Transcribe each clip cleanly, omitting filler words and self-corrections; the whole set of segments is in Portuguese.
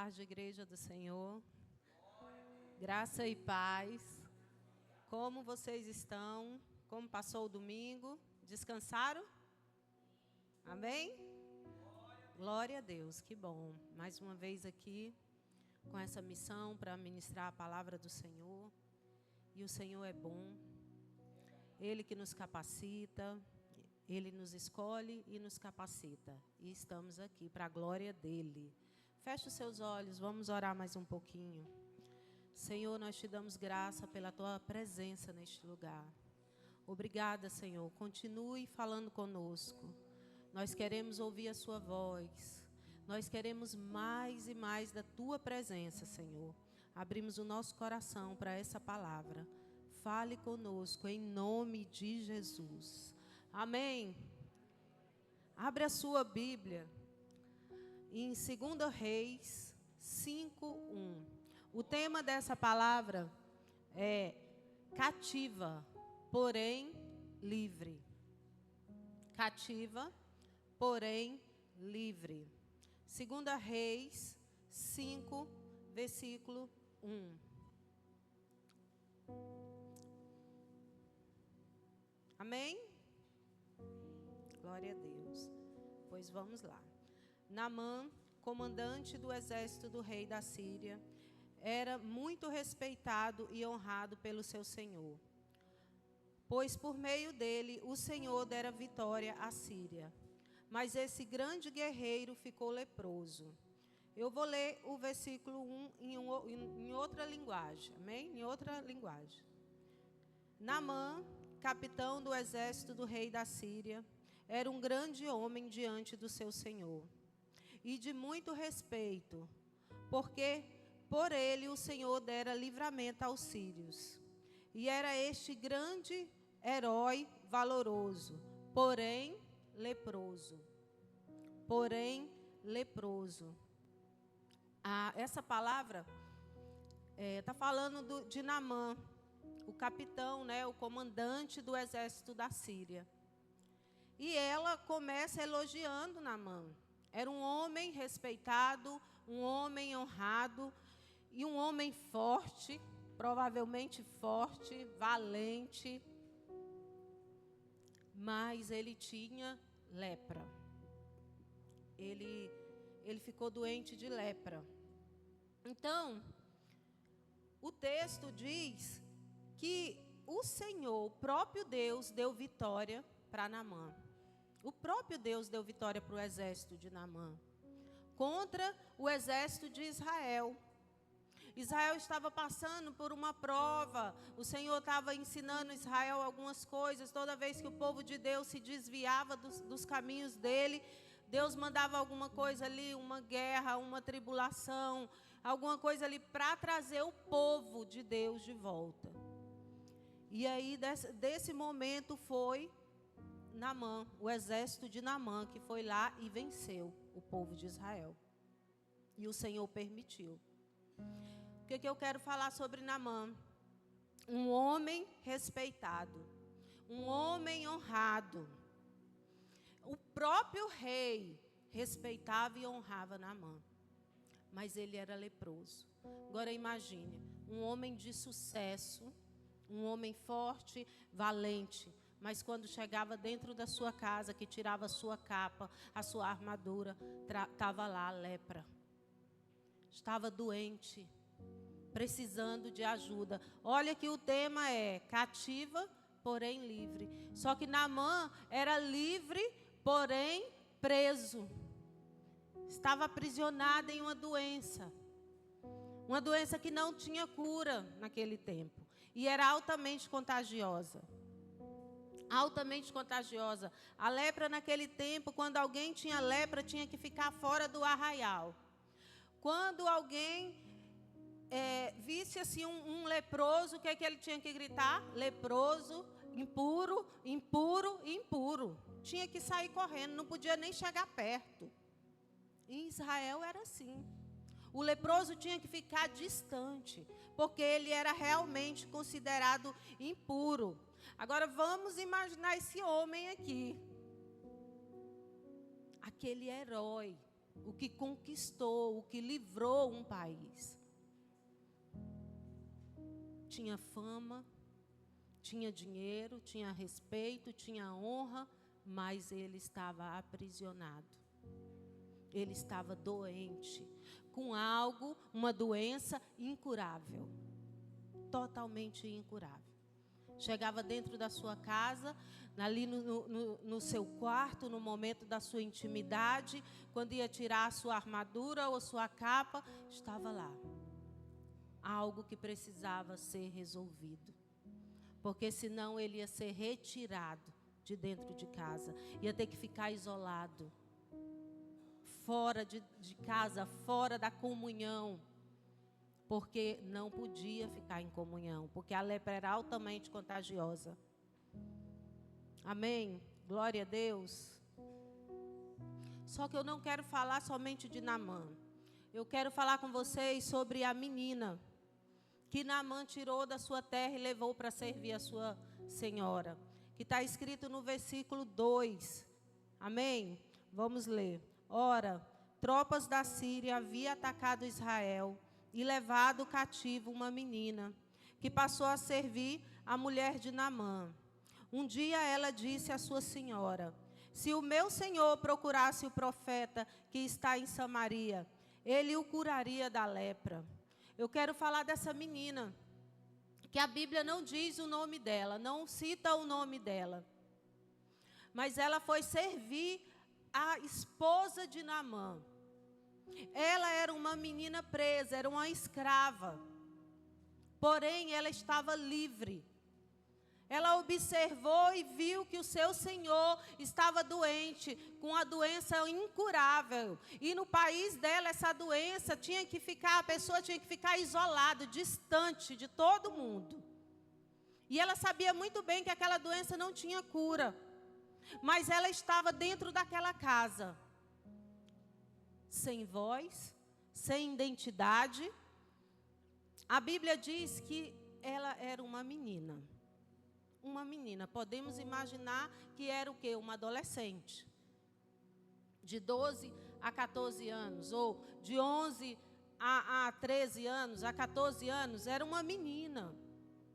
tarde, Igreja do Senhor. Graça e paz. Como vocês estão? Como passou o domingo? Descansaram? Amém? Glória a Deus, que bom. Mais uma vez aqui com essa missão para ministrar a palavra do Senhor. E o Senhor é bom. Ele que nos capacita, Ele nos escolhe e nos capacita. E estamos aqui para a glória dEle. Feche os seus olhos, vamos orar mais um pouquinho. Senhor, nós te damos graça pela Tua presença neste lugar. Obrigada, Senhor. Continue falando conosco. Nós queremos ouvir a Sua voz. Nós queremos mais e mais da Tua presença, Senhor. Abrimos o nosso coração para essa palavra. Fale conosco em nome de Jesus. Amém. Abre a sua Bíblia em 2 Reis 5:1. O tema dessa palavra é cativa, porém livre. Cativa, porém livre. 2 Reis 5, versículo 1. Amém? Glória a Deus. Pois vamos lá. Naamã, comandante do exército do rei da Síria, era muito respeitado e honrado pelo seu senhor, pois por meio dele o Senhor dera vitória à Síria. Mas esse grande guerreiro ficou leproso. Eu vou ler o versículo 1 em outra linguagem, amém? Em outra linguagem. Naamã, capitão do exército do rei da Síria, era um grande homem diante do seu senhor, e de muito respeito, porque por ele o Senhor dera livramento aos sírios. E era este grande herói valoroso, porém leproso. Porém leproso. Essa palavra está falando de Naamã, o capitão, o comandante do exército da Síria. E ela começa elogiando Naamã. Era um homem respeitado, um homem honrado e um homem forte, provavelmente forte, valente. Mas ele tinha lepra. Ele ficou doente de lepra. Então, o texto diz que o Senhor, o próprio Deus, deu vitória para Naamã. O próprio Deus deu vitória para o exército de Naamã contra o exército de Israel. Israel estava passando por uma prova. O Senhor estava ensinando Israel algumas coisas. Toda vez que o povo de Deus se desviava dos caminhos dele, Deus mandava alguma coisa ali, uma guerra, uma tribulação, alguma coisa ali para trazer o povo de Deus de volta. E aí desse momento foi Naamã, o exército de Naamã, que foi lá e venceu o povo de Israel. E o Senhor permitiu. O que eu quero falar sobre Naamã? Um homem respeitado, um homem honrado. O próprio rei respeitava e honrava Naamã, mas ele era leproso. Agora imagine, um homem de sucesso, um homem forte, valente, mas quando chegava dentro da sua casa, que tirava a sua capa, a sua armadura, estava lá a lepra. Estava doente, precisando de ajuda. Olha que o tema é cativa, porém livre. Só que Naamã era livre, porém preso. Estava aprisionado em uma doença. Uma doença que não tinha cura naquele tempo. E era altamente contagiosa. Altamente contagiosa. A lepra naquele tempo, quando alguém tinha lepra, tinha que ficar fora do arraial. Quando alguém visse assim um leproso, o que é que ele tinha que gritar? Leproso, impuro, impuro, impuro. Tinha que sair correndo, não podia nem chegar perto. Em Israel era assim. O leproso tinha que ficar distante, porque ele era realmente considerado impuro. Agora vamos imaginar esse homem aqui. Aquele herói, o que conquistou, o que livrou país. Tinha fama, tinha dinheiro, tinha respeito, tinha honra, mas ele estava aprisionado. Ele estava doente, com algo, uma doença incurável, totalmente incurável. Chegava dentro da sua casa, ali no seu quarto, no momento da sua intimidade, quando ia tirar a sua armadura ou sua capa, estava lá. Algo que precisava ser resolvido. Porque senão ele ia ser retirado de dentro de casa. Ia ter que ficar isolado. Fora de casa, fora da comunhão. Porque não podia ficar em comunhão. Porque a lepra era altamente contagiosa. Amém? Glória a Deus. Só que eu não quero falar somente de Naamã. Eu quero falar com vocês sobre a menina que Naamã tirou da sua terra e levou para servir a sua senhora. Que está escrito no versículo 2. Amém? Vamos ler. Ora, tropas da Síria haviam atacado Israel e levado cativo uma menina, que passou a servir a mulher de Naamã. Um dia ela disse à sua senhora: se o meu senhor procurasse o profeta que está em Samaria, ele o curaria da lepra. Eu quero falar dessa menina, que a Bíblia não diz o nome dela, não cita o nome dela. Mas ela foi servir a esposa de Naamã. Ela era uma menina presa, era uma escrava. Porém, ela estava livre. Ela observou e viu que o seu senhor estava doente, com a doença incurável. E no país dela, essa doença a pessoa tinha que ficar isolada, distante de todo mundo. E ela sabia muito bem que aquela doença não tinha cura. Mas ela estava dentro daquela casa, sem voz, sem identidade. A Bíblia diz que ela era uma menina. Uma menina, podemos imaginar que era o quê? Uma adolescente. De 12 a 14 anos, ou de 11 a 13 anos, a 14 anos, era uma menina.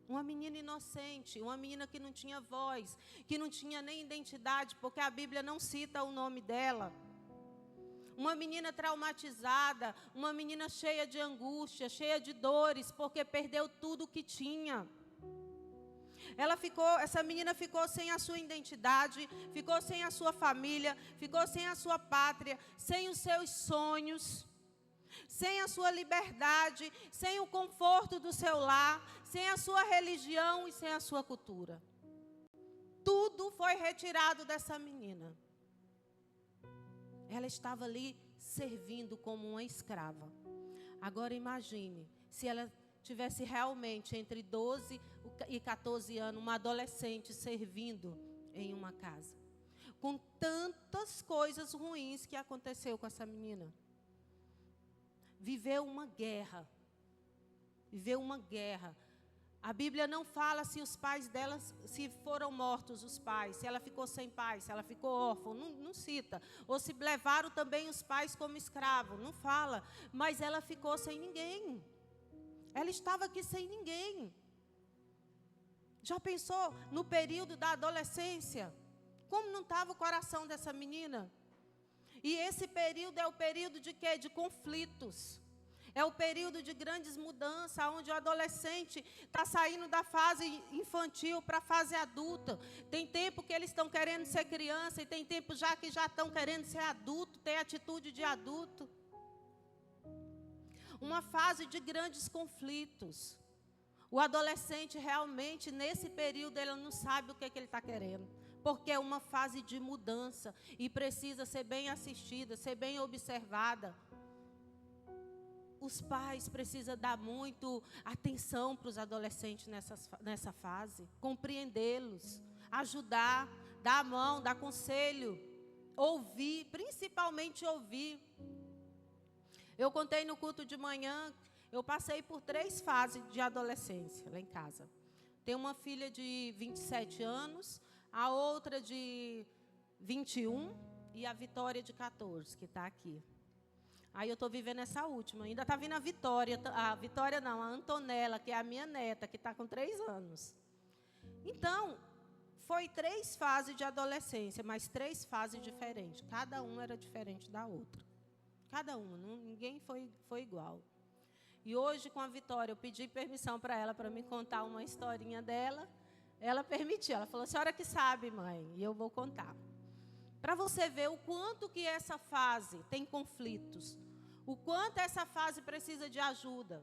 Uma menina inocente, uma menina que não tinha voz, que não tinha nem identidade, porque a Bíblia não cita o nome dela. Uma menina traumatizada, uma menina cheia de angústia, cheia de dores, porque perdeu tudo o que tinha. Essa menina ficou sem a sua identidade, ficou sem a sua família, ficou sem a sua pátria, sem os seus sonhos, sem a sua liberdade, sem o conforto do seu lar, sem a sua religião e sem a sua cultura. Tudo foi retirado dessa menina. Ela estava ali servindo como uma escrava. Agora imagine, se ela tivesse realmente entre 12 e 14 anos, uma adolescente servindo em uma casa, com tantas coisas ruins que aconteceu com essa menina. Viveu uma guerra. A Bíblia não fala se os pais dela, se foram mortos os pais, se ela ficou sem pai, se ela ficou órfã, não cita. Ou se levaram também os pais como escravo, não fala. Mas ela ficou sem ninguém. Ela estava aqui sem ninguém. Já pensou no período da adolescência? Como não estava o coração dessa menina? E esse período é o período de quê? De conflitos. É o período de grandes mudanças, onde o adolescente está saindo da fase infantil para a fase adulta. Tem tempo que eles estão querendo ser criança e tem tempo já que já estão querendo ser adulto, ter atitude de adulto. Uma fase de grandes conflitos. O adolescente realmente, nesse período, ele não sabe o que ele está querendo. Porque é uma fase de mudança e precisa ser bem assistida, ser bem observada. Os pais precisam dar muito atenção para os adolescentes nessa fase. Compreendê-los, ajudar, dar a mão, dar conselho, ouvir, principalmente ouvir. Eu contei no culto de manhã, eu passei por 3 fases de adolescência lá em casa. Tenho uma filha de 27 anos, a outra de 21 e a Vitória de 14, que está aqui. Aí eu estou vivendo essa última. Ainda está vindo a Vitória. A Vitória não, a Antonella, que é a minha neta, que está com 3 anos. Então, foi 3 fases de adolescência, mas 3 fases diferentes. Cada uma era diferente da outra. Cada uma, ninguém foi igual. E hoje, com a Vitória, eu pedi permissão para ela, para me contar uma historinha dela. Ela permitiu, ela falou, a senhora que sabe, mãe, e eu vou contar. Para você ver o quanto que essa fase tem conflitos, o quanto essa fase precisa de ajuda.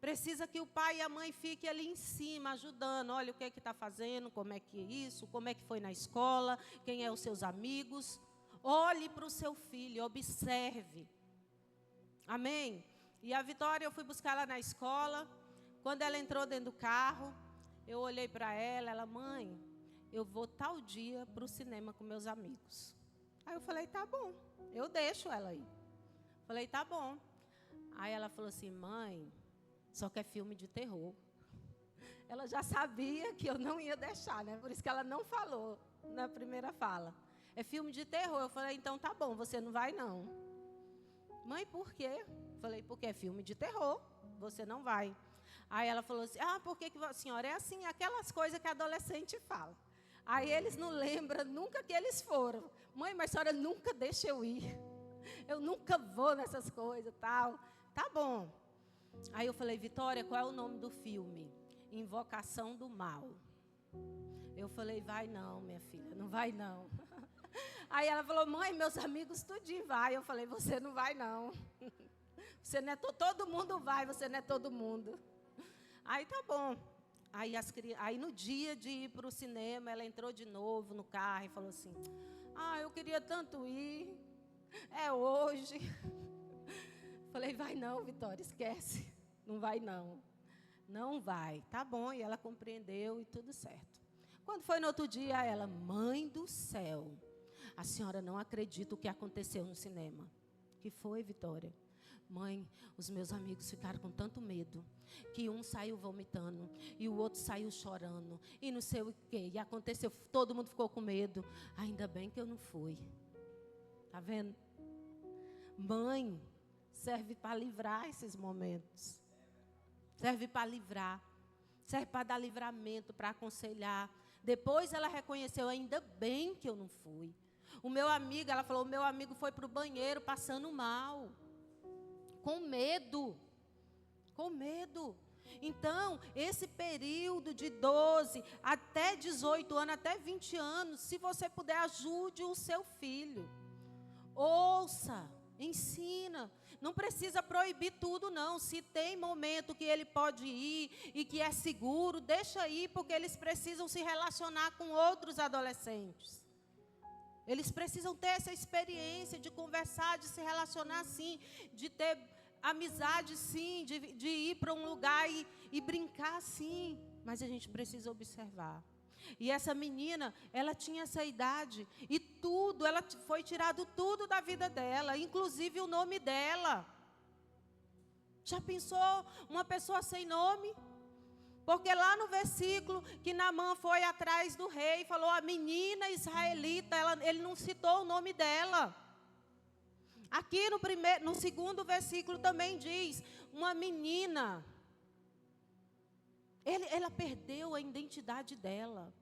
Precisa que o pai e a mãe fiquem ali em cima, ajudando. Olha o que é que está fazendo, como é que é isso, como é que foi na escola, quem é os seus amigos. Olhe para o seu filho, observe. Amém? E a Vitória, eu fui buscar ela na escola. Quando ela entrou dentro do carro, eu olhei para ela, mãe, eu vou tal dia para o cinema com meus amigos. Aí eu falei, tá bom, eu deixo ela ir. Falei, tá bom. Aí ela falou assim, mãe, só que é filme de terror. Ela já sabia que eu não ia deixar, né? Por isso que ela não falou na primeira fala. É filme de terror. Eu falei, então tá bom, você não vai não. Mãe, por quê? Falei, porque é filme de terror, você não vai. Aí ela falou assim, por que a senhora é assim? Aquelas coisas que a adolescente fala. Aí eles não lembram nunca que eles foram. Mãe, mas a senhora nunca deixa eu ir. Eu nunca vou nessas coisas, tal. Tá bom. Aí eu falei, Vitória, qual é o nome do filme? Invocação do Mal. Eu falei, vai não, minha filha, não vai não. Aí ela falou, mãe, meus amigos tudinho vai. Eu falei, você não vai não. Você não é todo mundo vai, você não é todo mundo. Aí tá bom. Aí no dia de ir para o cinema, ela entrou de novo no carro e falou assim, eu queria tanto ir, é hoje. Falei, vai não, Vitória, esquece. Não vai não. Não vai. Tá bom, e ela compreendeu e tudo certo. Quando foi no outro dia, ela, mãe do céu, a senhora não acredita o que aconteceu no cinema. Que foi, Vitória? Mãe, os meus amigos ficaram com tanto medo, que um saiu vomitando, e o outro saiu chorando, e não sei o quê. E aconteceu, todo mundo ficou com medo. Ainda bem que eu não fui. Tá vendo? Mãe serve para livrar esses momentos. Serve para livrar. Serve para dar livramento, para aconselhar. Depois ela reconheceu, ainda bem que eu não fui. O meu amigo, ela falou, o meu amigo foi para o banheiro passando mal. Com medo. Com medo. Então, esse período de 12 até 18 anos, até 20 anos, se você puder, ajude o seu filho. Ouça, ensina. Não precisa proibir tudo, não. Se tem momento que ele pode ir e que é seguro, deixa ir, porque eles precisam se relacionar com outros adolescentes. Eles precisam ter essa experiência de conversar, de se relacionar sim, de ter amizade sim, de ir para um lugar e brincar sim. Mas a gente precisa observar. E essa menina, ela tinha essa idade e tudo, ela foi tirado tudo da vida dela, inclusive o nome dela. Já pensou uma pessoa sem nome? Porque lá no versículo que Naamã foi atrás do rei, falou a menina israelita, ele não citou o nome dela. Aqui no segundo versículo também diz, uma menina. Ela perdeu a identidade dela.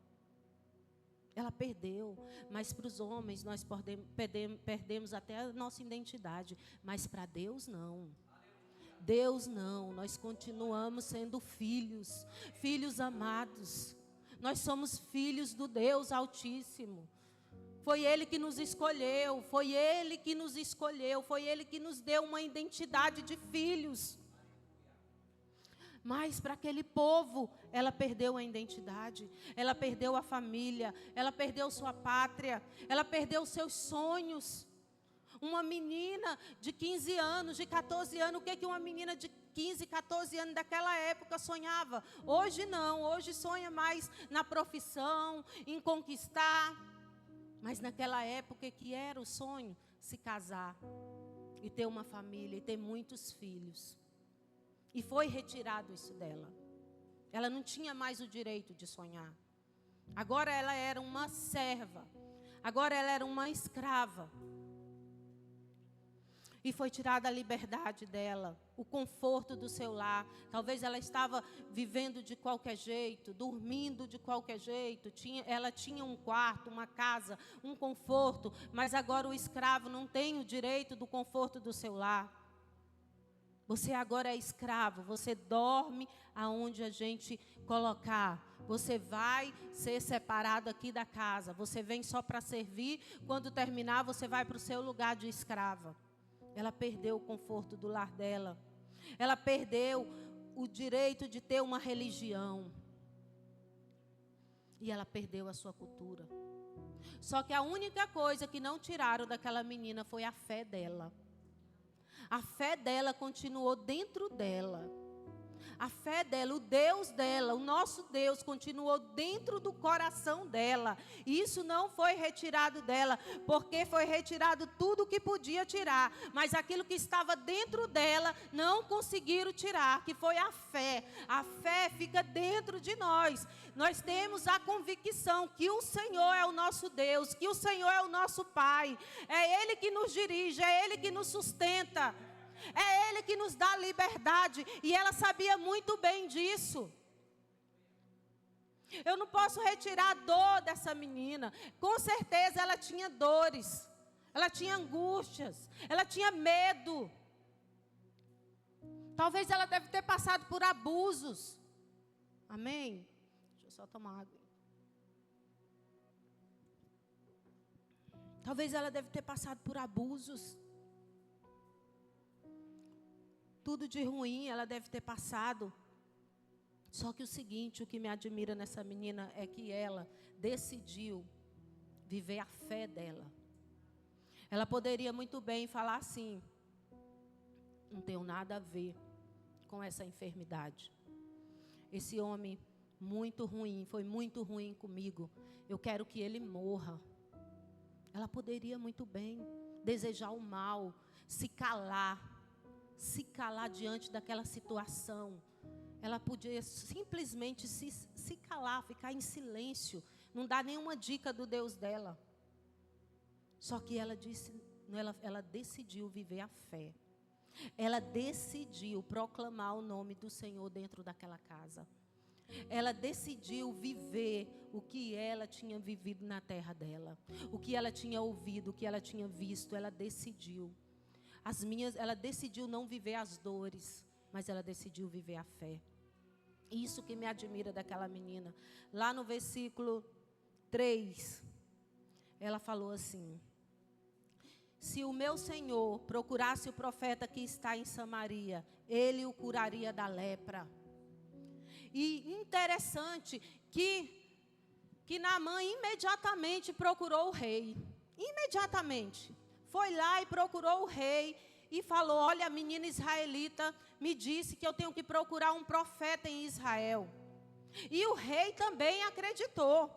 Ela perdeu. Mas para os homens nós perdemos até a nossa identidade. Mas para Deus não. Deus não. Nós continuamos sendo filhos. Filhos amados. Nós somos filhos do Deus Altíssimo. Foi Ele que nos escolheu. Foi Ele que nos escolheu. Foi Ele que nos deu uma identidade de filhos. Mas para aquele povo, ela perdeu a identidade, ela perdeu a família, ela perdeu sua pátria, ela perdeu seus sonhos. Uma menina de 15 anos, de 14 anos, o que uma menina de 15, 14 anos daquela época sonhava? Hoje não, hoje sonha mais na profissão, em conquistar. Mas naquela época que era o sonho? Se casar e ter uma família e ter muitos filhos. E foi retirado isso dela. Ela não tinha mais o direito de sonhar. Agora ela era uma serva. Agora ela era uma escrava. E foi tirada a liberdade dela, o conforto do seu lar. Talvez ela estava vivendo de qualquer jeito, dormindo de qualquer jeito. Ela tinha um quarto, uma casa, um conforto. Mas agora o escravo não tem o direito do conforto do seu lar. Você agora é escravo, você dorme aonde a gente colocar. Você vai ser separado aqui da casa. Você vem só para servir. Quando terminar, você vai para o seu lugar de escrava. Ela perdeu o conforto do lar dela. Ela perdeu o direito de ter uma religião. E ela perdeu a sua cultura. Só que a única coisa que não tiraram daquela menina foi a fé dela. A fé dela continuou dentro dela. A fé dela, o Deus dela, o nosso Deus continuou dentro do coração dela. E isso não foi retirado dela, porque foi retirado tudo o que podia tirar. Mas aquilo que estava dentro dela, não conseguiram tirar, que foi a fé. A fé fica dentro de nós. Nós temos a convicção que o Senhor é o nosso Deus, que o Senhor é o nosso Pai. É Ele que nos dirige, é Ele que nos sustenta. É Ele que nos dá liberdade. E ela sabia muito bem disso. Eu não posso retirar a dor dessa menina. Com certeza ela tinha dores. Ela tinha angústias. Ela tinha medo. Talvez ela deve ter passado por abusos. Amém? Deixa eu só tomar água. Talvez ela deve ter passado por abusos. Tudo de ruim ela deve ter passado. Só que o seguinte, o que me admira nessa menina é que ela decidiu viver a fé dela. Ela poderia muito bem falar assim: não tenho nada a ver com essa enfermidade. Esse homem muito ruim, foi muito ruim comigo. Eu quero que ele morra. Ela poderia muito bem desejar o mal, se calar diante daquela situação. Ela podia simplesmente se calar, ficar em silêncio, não dar nenhuma dica do Deus dela. Só que ela decidiu viver a fé. Ela decidiu proclamar o nome do Senhor dentro daquela casa. Ela decidiu viver o que ela tinha vivido na terra dela, o que ela tinha ouvido, o que ela tinha visto. Ela decidiu. Ela decidiu não viver as dores, mas ela decidiu viver a fé. Isso que me admira daquela menina. Lá no versículo 3, ela falou assim: se o meu Senhor procurasse o profeta que está em Samaria, ele o curaria da lepra. E interessante que Naamã imediatamente procurou o rei. Imediatamente. Foi lá e procurou o rei e falou: olha, a menina israelita me disse que eu tenho que procurar um profeta em Israel. E o rei também acreditou.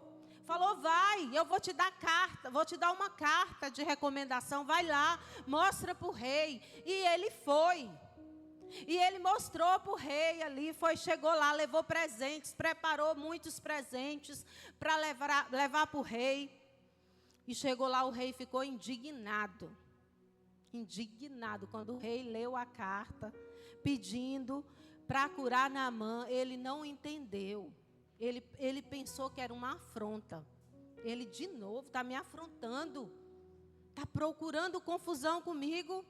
Falou: vai, eu vou te dar carta, vou te dar uma carta de recomendação, vai lá, mostra para o rei. E ele foi. E ele mostrou para o rei ali, chegou lá, levou presentes, preparou muitos presentes para levar para o rei. E chegou lá, o rei ficou indignado. Indignado. Quando o rei leu a carta, pedindo para curar Naamã, ele não entendeu. Ele pensou que era uma afronta. Ele, de novo, está me afrontando. Está procurando confusão comigo.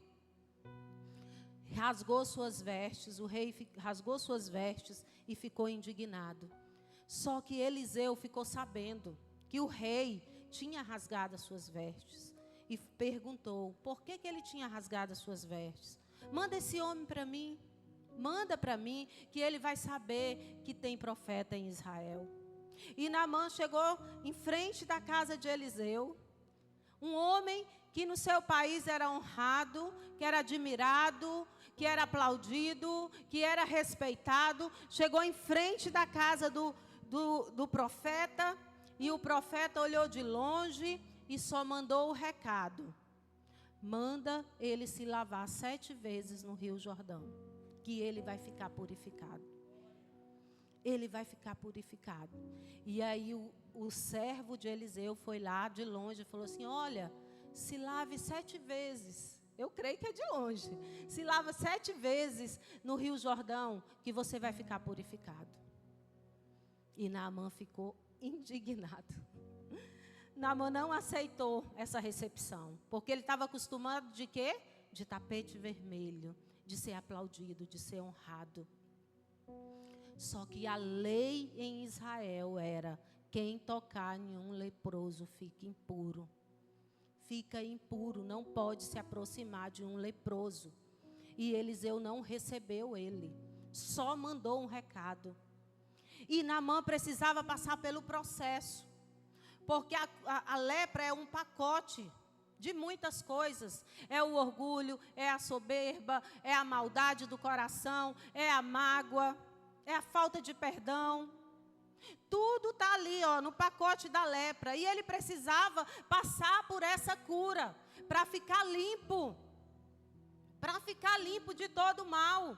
Rasgou suas vestes, o rei rasgou suas vestes e ficou indignado. Só que Eliseu ficou sabendo que o rei tinha rasgado as suas vestes e perguntou por que ele tinha rasgado as suas vestes. Manda esse homem para mim, manda para mim, que ele vai saber que tem profeta em Israel. E Naamã chegou em frente da casa de Eliseu, um homem que no seu país era honrado, que era admirado, que era aplaudido, que era respeitado. Chegou em frente da casa do profeta, e o profeta olhou de longe e só mandou o recado: manda ele se lavar 7 vezes no Rio Jordão, que ele vai ficar purificado. Ele vai ficar purificado. E aí o servo de Eliseu foi lá de longe e falou assim: olha, se lave 7 vezes. Eu creio que é de longe. Se lava 7 vezes no Rio Jordão, que você vai ficar purificado. E Naamã ficou indignado. Naamã não aceitou essa recepção, porque ele estava acostumado de quê? De tapete vermelho, de ser aplaudido, de ser honrado. Só que a lei em Israel era: quem tocar em um leproso fica impuro. Fica impuro, não pode se aproximar de um leproso. E Eliseu não recebeu ele, só mandou um recado. E Naamã precisava passar pelo processo, porque a lepra é um pacote de muitas coisas. É o orgulho, é a soberba, é a maldade do coração, é a mágoa, é a falta de perdão. Tudo está ali, no pacote da lepra. E ele precisava passar por essa cura para ficar limpo. Para ficar limpo de todo o mal.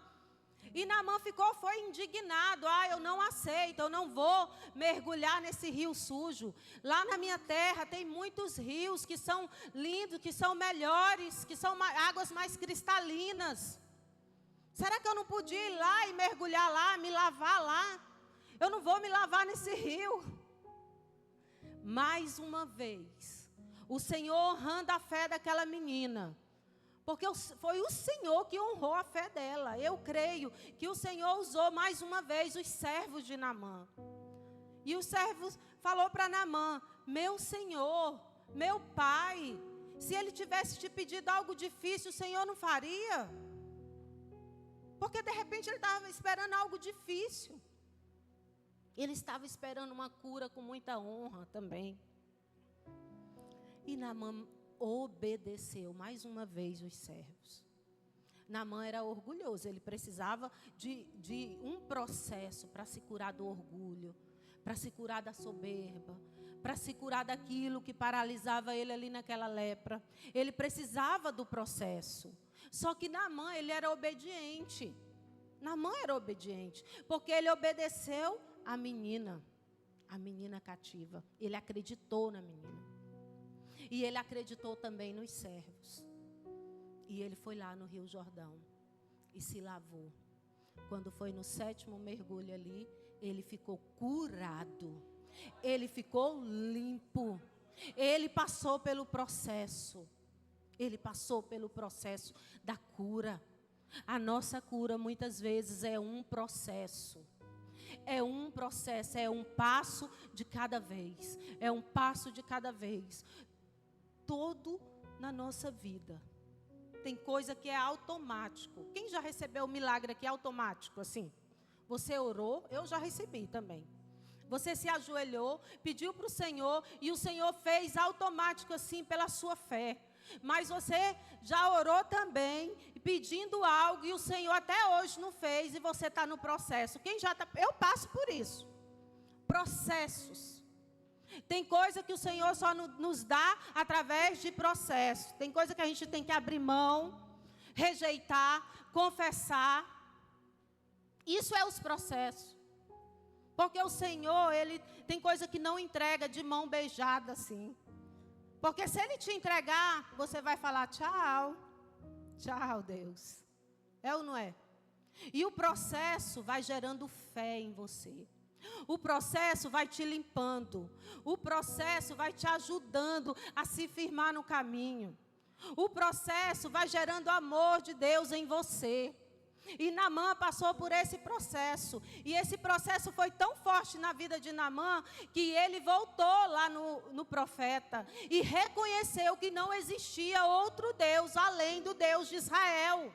E Naamã foi indignado. Eu não aceito, eu não vou mergulhar nesse rio sujo. Lá na minha terra tem muitos rios que são lindos, que são melhores, que são águas mais cristalinas. Será que eu não podia ir lá e mergulhar lá, me lavar lá? Eu não vou me lavar nesse rio. Mais uma vez, o Senhor honrando a fé daquela menina. Porque foi o Senhor que honrou a fé dela. Eu creio que o Senhor usou mais uma vez os servos de Naamã. E os servos falou para Naamã: meu Senhor, meu pai, se ele tivesse te pedido algo difícil, o Senhor não faria? Porque de repente ele estava esperando algo difícil. Ele estava esperando uma cura com muita honra também. E Naamã obedeceu mais uma vez os servos. Naamã era orgulhoso, ele precisava de um processo para se curar do orgulho, para se curar da soberba, para se curar daquilo que paralisava ele ali naquela lepra. Ele precisava do processo. Só que Naamã, ele era obediente. Naamã era obediente, porque ele obedeceu a menina cativa. Ele acreditou na menina. E ele acreditou também nos servos. E ele foi lá no Rio Jordão e se lavou. Quando foi no 7º mergulho ali, ele ficou curado. Ele ficou limpo. Ele passou pelo processo. Ele passou pelo processo da cura. A nossa cura muitas vezes é um processo. É um processo, é um passo de cada vez. É um passo de cada vez. Todo na nossa vida. Tem coisa que é automático. Quem já recebeu o milagre aqui automático, assim? Você orou, eu já recebi também. Você se ajoelhou, pediu para o Senhor, e o Senhor fez automático assim pela sua fé. Mas você já orou também, pedindo algo, e o Senhor até hoje não fez, e você está no processo. Quem já está? Eu passo por isso. Processos. Tem coisa que o Senhor só nos dá através de processo. Tem coisa que a gente tem que abrir mão, rejeitar, confessar. Isso é os processos. Porque o Senhor, Ele tem coisa que não entrega de mão beijada assim. Porque se Ele te entregar, você vai falar tchau. Tchau, Deus. É ou não é? E o processo vai gerando fé em você. O processo vai te limpando. O processo vai te ajudando a se firmar no caminho. O processo vai gerando amor de Deus em você. E Naamã passou por esse processo. E esse processo foi tão forte na vida de Naamã que ele voltou lá no profeta e reconheceu que não existia outro Deus além do Deus de Israel.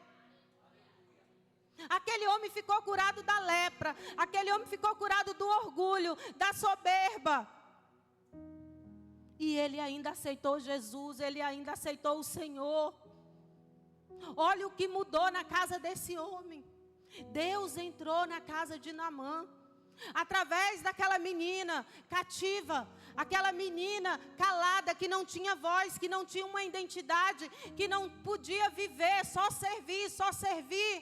Aquele homem ficou curado da lepra. Aquele homem ficou curado do orgulho, da soberba. E ele ainda aceitou Jesus, ele ainda aceitou o Senhor. Olha o que mudou na casa desse homem. Deus entrou na casa de Naamã. Através daquela menina cativa, aquela menina calada, que não tinha voz, que não tinha uma identidade, que não podia viver, só servir, só servir.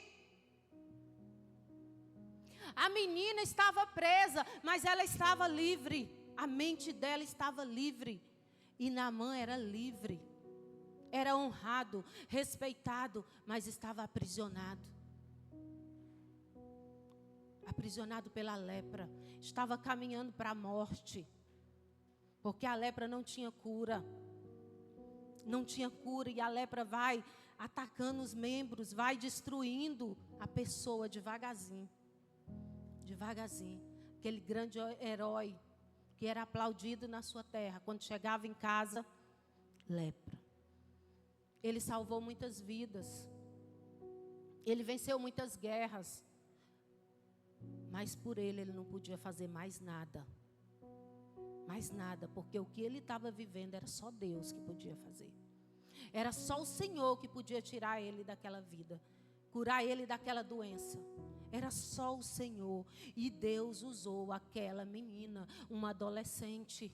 A menina estava presa, mas ela estava livre. A mente dela estava livre. E Naamã era livre. era honrado, respeitado, mas estava aprisionado. Aprisionado pela lepra. Estava caminhando para a morte. Porque a lepra não tinha cura. Não tinha cura, e a lepra vai atacando os membros, vai destruindo a pessoa devagarzinho. Devagarzinho. Aquele grande herói que era aplaudido na sua terra, quando chegava em casa, lepra. Ele salvou muitas vidas. Ele venceu muitas guerras. Mas por ele não podia fazer mais nada. Mais nada, porque o que ele estava vivendo era só Deus que podia fazer. Era só o Senhor que podia tirar ele daquela vida, curar ele daquela doença. Era só o Senhor. E Deus usou aquela menina, uma adolescente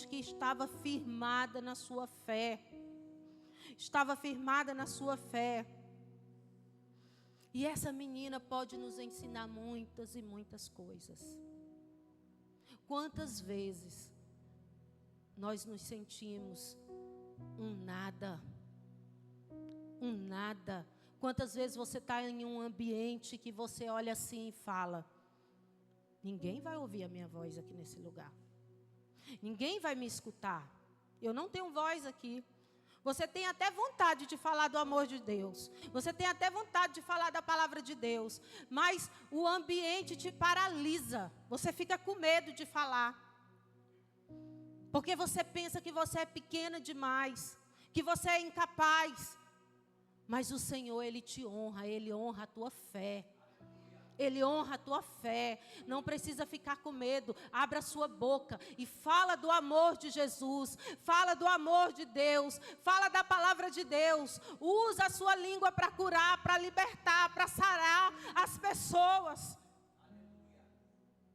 que estava firmada na sua fé. Estava firmada na sua fé. E essa menina pode nos ensinar muitas e muitas coisas. Quantas vezes nós nos sentimos um nada? Um nada. Quantas vezes você está em um ambiente que você olha assim e fala: ninguém vai ouvir a minha voz aqui nesse lugar. Ninguém vai me escutar. Eu não tenho voz aqui. Você tem até vontade de falar do amor de Deus. Você tem até vontade de falar da palavra de Deus. Mas o ambiente te paralisa. Você fica com medo de falar. Porque você pensa que você é pequena demais. Que você é incapaz. Mas o Senhor, Ele te honra. Ele honra a tua fé. Ele honra a tua fé. Não precisa ficar com medo. Abra a sua boca e fala do amor de Jesus. Fala do amor de Deus. Fala da palavra de Deus. Usa a sua língua para curar, para libertar, para sarar as pessoas.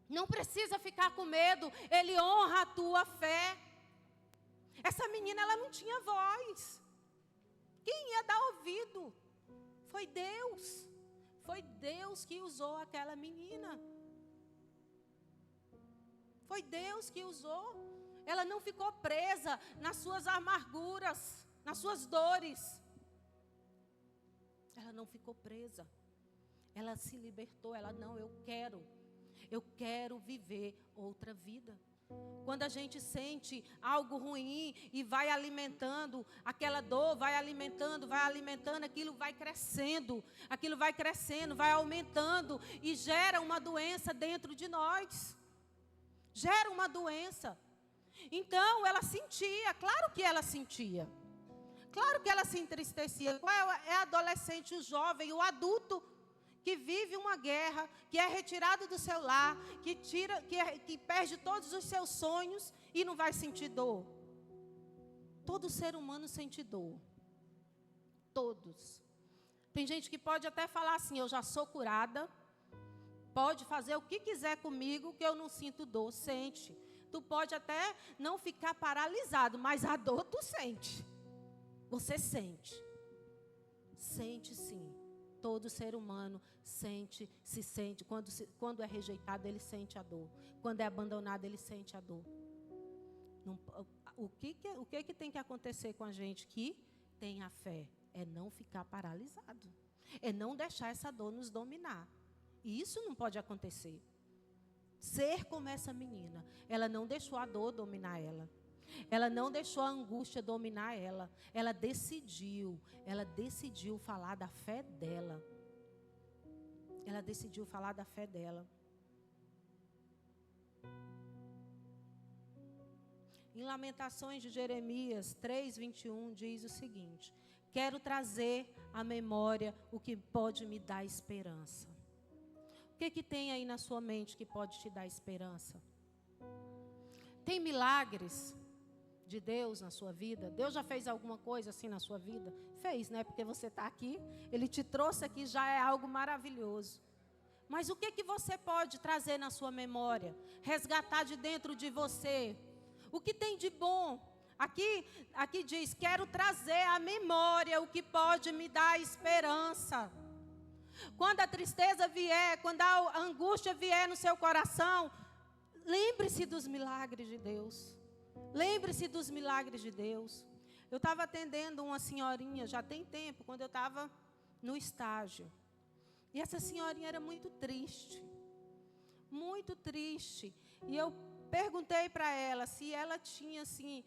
Não precisa ficar com medo. Ele honra a tua fé. Essa menina, ela não tinha voz. Quem ia dar ouvido? Foi Deus. Foi Deus que usou aquela menina. Foi Deus que usou. Ela não ficou presa nas suas amarguras, nas suas dores. Ela não ficou presa. Ela se libertou. Ela não, eu quero viver outra vida. Quando a gente sente algo ruim e vai alimentando, aquela dor vai alimentando, aquilo vai crescendo, vai aumentando e gera uma doença dentro de nós. Gera uma doença. Então, ela sentia, claro que ela sentia. Claro que ela se entristecia. Qual é a adolescente, o jovem, o adulto que vive uma guerra, que é retirado do seu lar, que perde todos os seus sonhos e não vai sentir dor? Todo ser humano sente dor. Todos. Tem gente que pode até falar assim: eu já sou curada, pode fazer o que quiser comigo, que eu não sinto dor. Sente. Tu pode até não ficar paralisado, mas a dor tu sente. Você sente. Sente sim. Todo ser humano sente. Quando é rejeitado, ele sente a dor. Quando é abandonado, ele sente a dor. O que tem que acontecer com a gente que tem a fé? É não ficar paralisado. É não deixar essa dor nos dominar. E isso não pode acontecer. Ser como essa menina. Ela não deixou a dor dominar ela. Ela não deixou a angústia dominar ela. Ela decidiu falar da fé dela. Ela decidiu falar da fé dela. Em Lamentações de Jeremias 3:21 diz o seguinte: quero trazer à memória o que pode me dar esperança. O que tem aí na sua mente que pode te dar esperança? Tem milagres de Deus na sua vida? Deus já fez alguma coisa assim na sua vida? Fez, né? Porque você está aqui, Ele te trouxe aqui, já é algo maravilhoso. Mas o que você pode trazer na sua memória? Resgatar de dentro de você? O que tem de bom? Aqui diz, quero trazer à memória o que pode me dar esperança. Quando a tristeza vier, quando a angústia vier no seu coração, lembre-se dos milagres de Deus. Lembre-se dos milagres de Deus. Eu estava atendendo uma senhorinha, já tem tempo, quando eu estava no estágio. E essa senhorinha era muito triste. Muito triste. E eu perguntei para ela se ela tinha, assim,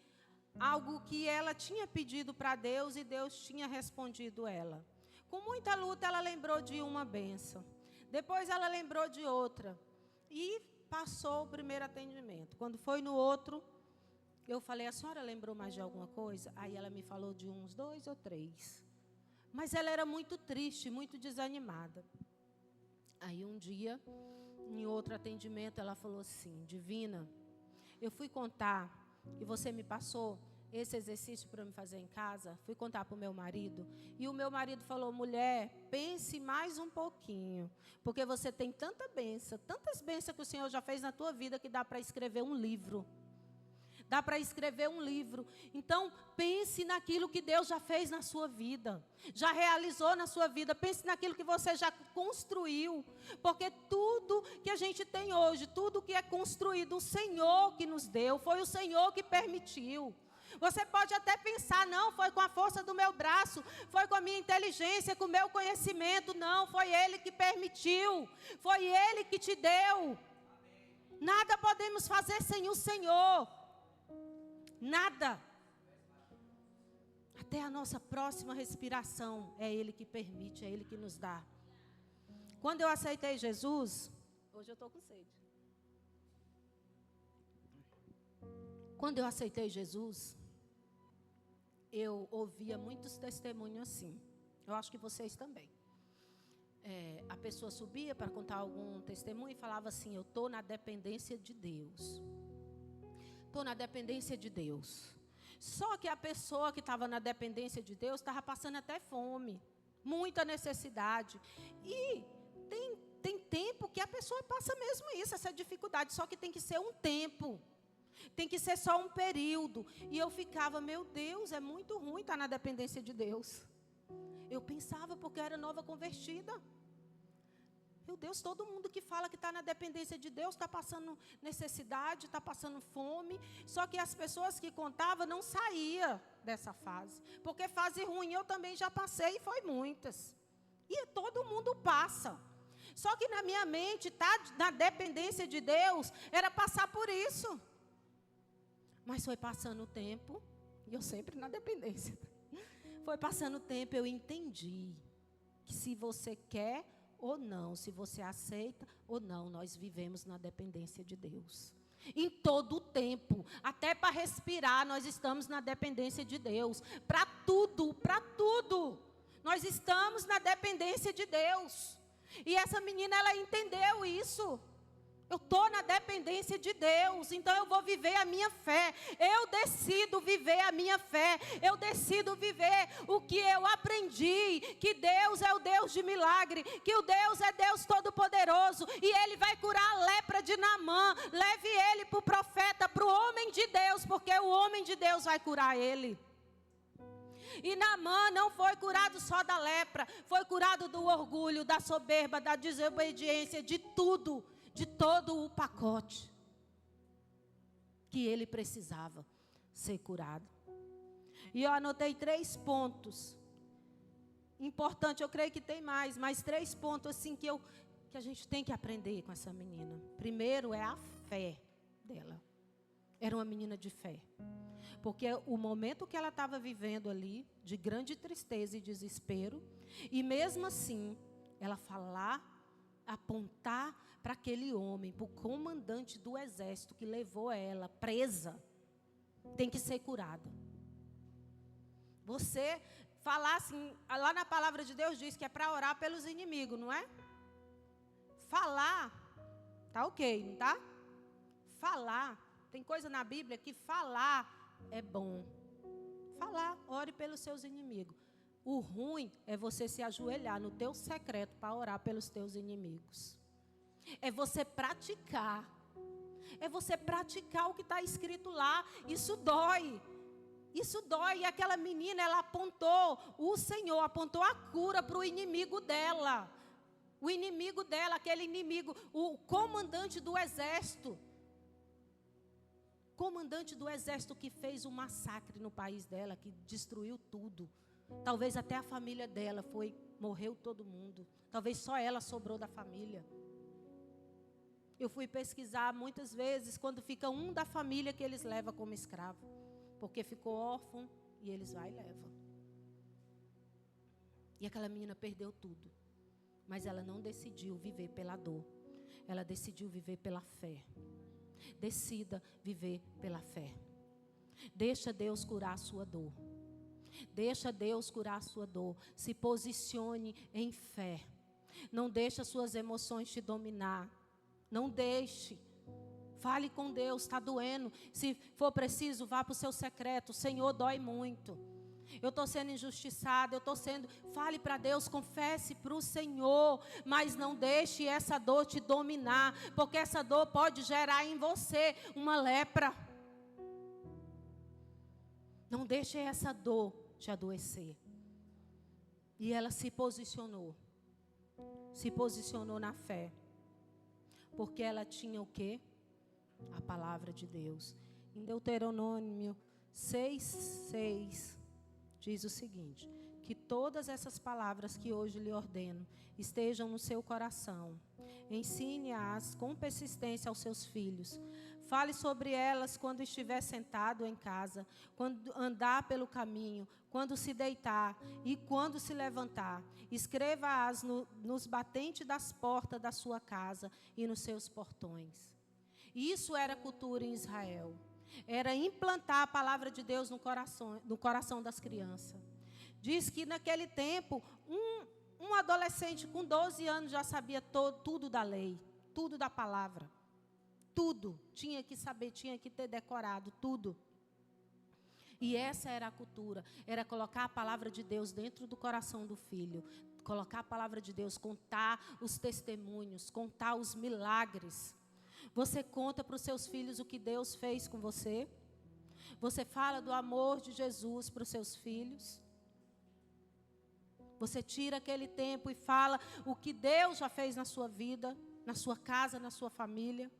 algo que ela tinha pedido para Deus e Deus tinha respondido ela. Com muita luta, ela lembrou de uma bênção. Depois ela lembrou de outra. E passou o primeiro atendimento. Quando foi no outro, eu falei, a senhora lembrou mais de alguma coisa? Aí ela me falou de uns 2 ou 3. Mas ela era muito triste, muito desanimada. Aí um dia, em outro atendimento, ela falou assim, Divina, eu fui contar, e você me passou esse exercício para me fazer em casa, fui contar para o meu marido, e o meu marido falou, mulher, pense mais um pouquinho, porque você tem tanta bênção, tantas bênçãos que o Senhor já fez na tua vida, que dá para escrever um livro. Dá para escrever um livro. Então, pense naquilo que Deus já fez na sua vida. Já realizou na sua vida. Pense naquilo que você já construiu. Porque tudo que a gente tem hoje, tudo que é construído, o Senhor que nos deu. Foi o Senhor que permitiu. Você pode até pensar, não, foi com a força do meu braço, foi com a minha inteligência, com o meu conhecimento. Não, foi Ele que permitiu. Foi Ele que te deu. Nada podemos fazer sem o Senhor. Nada. Até a nossa próxima respiração é Ele que permite, é Ele que nos dá. Quando eu aceitei Jesus, hoje eu estou com sede. Quando eu aceitei Jesus, eu ouvia muitos testemunhos assim. Eu acho que vocês também. A pessoa subia para contar algum testemunho e falava assim, eu estou na dependência de Deus. Estou na dependência de Deus. Só que a pessoa que estava na dependência de Deus estava passando até fome, muita necessidade. E tem tempo que a pessoa passa mesmo isso, essa dificuldade. Só que tem que ser um tempo. Tem que ser só um período. E eu ficava, meu Deus, é muito ruim estar na dependência de Deus. Eu pensava porque eu era nova convertida. Meu Deus, todo mundo que fala que está na dependência de Deus está passando necessidade, está passando fome. Só que as pessoas que contavam não saíam dessa fase. Porque fase ruim eu também já passei e foi muitas. E todo mundo passa. Só que na minha mente, estar na dependência de Deus era passar por isso. Mas foi passando o tempo, e eu sempre na dependência. Foi passando o tempo, eu entendi que se você quer ou não, se você aceita ou não, nós vivemos na dependência de Deus. Em todo o tempo, até para respirar, nós estamos na dependência de Deus. Para tudo, nós estamos na dependência de Deus. E essa menina, ela entendeu isso. Eu estou na dependência de Deus, então eu vou viver a minha fé. Eu decido viver a minha fé. Eu decido viver o que eu aprendi, que Deus é o Deus de milagre, que o Deus é Deus todo-poderoso, e Ele vai curar a lepra de Naamã. Leve ele para o profeta, para o homem de Deus, porque o homem de Deus vai curar ele. E Naamã não foi curado só da lepra, foi curado do orgulho, da soberba, da desobediência, de tudo. De todo o pacote que ele precisava ser curado. E eu anotei 3 pontos. Importante, eu creio que tem mais, mas 3 pontos assim que a gente tem que aprender com essa menina. Primeiro é a fé dela. Era uma menina de fé. Porque o momento que ela estava vivendo ali, de grande tristeza e desespero, e mesmo assim, ela falar, apontar para aquele homem, para o comandante do exército que levou ela presa, tem que ser curada. Você falar assim, lá na palavra de Deus diz que é para orar pelos inimigos, não é? Falar, tá ok, não tá? Falar, tem coisa na Bíblia que falar é bom. Falar, ore pelos seus inimigos. O ruim é você se ajoelhar no teu secreto para orar pelos teus inimigos. É você praticar. É você praticar o que está escrito lá. Isso dói. Isso dói. E aquela menina, ela apontou, o Senhor apontou a cura para o inimigo dela. O inimigo dela, aquele inimigo, o comandante do exército. comandante do exército que fez um massacre no país dela, que destruiu tudo. Talvez até a família dela morreu todo mundo. Talvez só ela sobrou da família. Eu fui pesquisar muitas vezes quando fica um da família que eles levam como escravo. Porque ficou órfão e eles vão e levam. E aquela menina perdeu tudo. Mas ela não decidiu viver pela dor. Ela decidiu viver pela fé. Decida viver pela fé. Deixa Deus curar a sua dor. Deixa Deus curar a sua dor. Se posicione em fé. Não deixe as suas emoções te dominar. Não deixe. Fale com Deus, está doendo. Se for preciso, vá para o seu secreto. O Senhor dói muito. Eu estou sendo injustiçada, fale para Deus, confesse para o Senhor, mas não deixe essa dor te dominar, porque essa dor pode gerar em você uma lepra. Não deixe essa dor te adoecer. E ela se posicionou na fé, porque ela tinha o quê? A palavra de Deus. Em Deuteronômio 6:6 diz o seguinte: que todas essas palavras que hoje lhe ordeno estejam no seu coração. Ensine-as com persistência aos seus filhos. Fale sobre elas quando estiver sentado em casa, quando andar pelo caminho, quando se deitar e quando se levantar. Escreva-as nos batentes das portas da sua casa e nos seus portões. Isso era cultura em Israel. Era implantar a palavra de Deus no coração das crianças. Diz que naquele tempo, um adolescente com 12 anos já sabia tudo da lei, tudo da palavra. Tudo, tinha que saber, tinha que ter decorado, tudo. E essa era a cultura, era colocar a palavra de Deus dentro do coração do filho. Colocar a palavra de Deus, contar os testemunhos, contar os milagres. Você conta para os seus filhos o que Deus fez com você? Você fala do amor de Jesus para os seus filhos? Você tira aquele tempo e fala o que Deus já fez na sua vida, na sua casa, na sua família?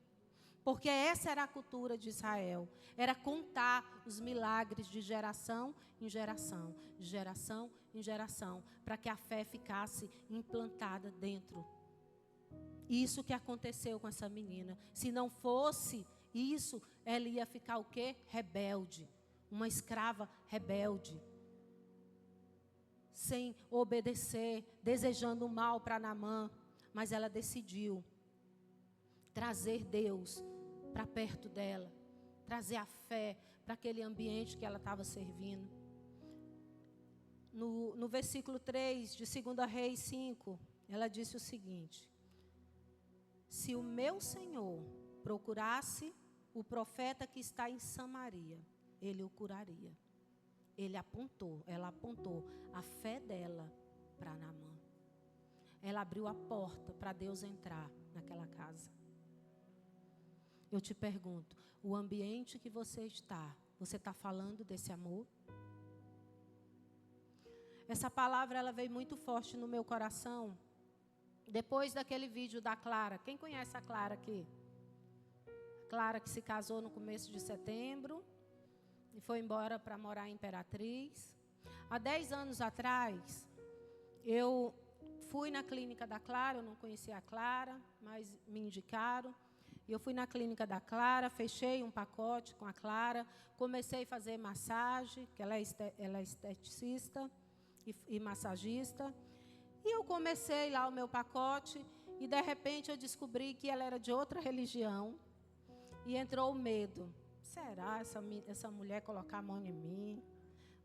Porque essa era a cultura de Israel. Era contar os milagres de geração em geração, de geração em geração, para que a fé ficasse implantada dentro. Isso que aconteceu com essa menina. Se não fosse isso, ela ia ficar o quê? Rebelde. Uma escrava rebelde. Sem obedecer, desejando o mal para Naamã. Mas ela decidiu trazer Deus para perto dela. Trazer a fé para aquele ambiente que ela estava servindo. No versículo 3 de 2 Reis 5, ela disse o seguinte: se o meu Senhor procurasse o profeta que está em Samaria, ele o curaria. Ela apontou a fé dela para Naamã. Ela abriu a porta para Deus entrar naquela casa. Eu te pergunto, o ambiente que você está falando desse amor? Essa palavra ela veio muito forte no meu coração. Depois daquele vídeo da Clara. Quem conhece a Clara aqui? Clara que se casou no começo de setembro e foi embora para morar em Imperatriz. Há 10 anos atrás, eu fui na clínica da Clara, eu não conhecia a Clara, mas me indicaram. Eu fui na clínica da Clara, fechei um pacote com a Clara, comecei a fazer massagem, que ela é esteticista e massagista. E eu comecei lá o meu pacote e, de repente, eu descobri que ela era de outra religião. E entrou o medo. Será essa mulher colocar a mão em mim?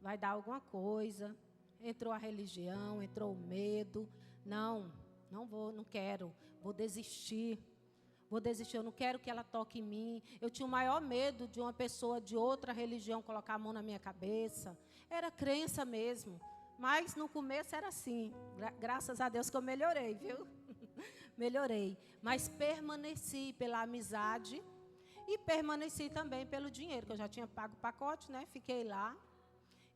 Vai dar alguma coisa? Entrou a religião, entrou o medo. Não vou, não quero. Vou desistir, eu não quero que ela toque em mim. Eu tinha o maior medo de uma pessoa de outra religião colocar a mão na minha cabeça. Era crença mesmo. Mas no começo era assim. Graças a Deus que eu melhorei, viu? Melhorei. Mas permaneci pela amizade e permaneci também pelo dinheiro, que eu já tinha pago o pacote, né? Fiquei lá.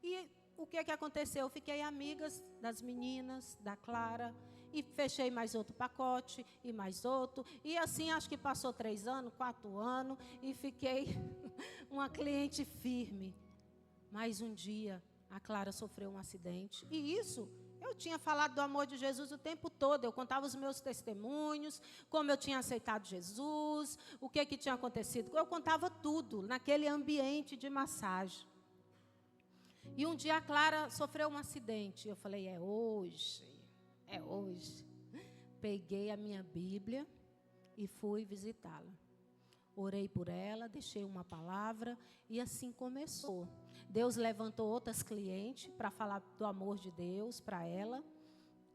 E o que aconteceu? Eu fiquei amigas das meninas, da Clara. E fechei mais outro pacote, e mais outro. E assim, acho que passou 3 anos, 4 anos, e fiquei uma cliente firme. Mas um dia, a Clara sofreu um acidente. E isso, eu tinha falado do amor de Jesus o tempo todo. Eu contava os meus testemunhos, como eu tinha aceitado Jesus, o que tinha acontecido. Eu contava tudo naquele ambiente de massagem. E um dia a Clara sofreu um acidente. Eu falei, é hoje. Peguei a minha Bíblia e fui visitá-la. Orei por ela, deixei uma palavra e assim começou. Deus levantou outras clientes para falar do amor de Deus para ela.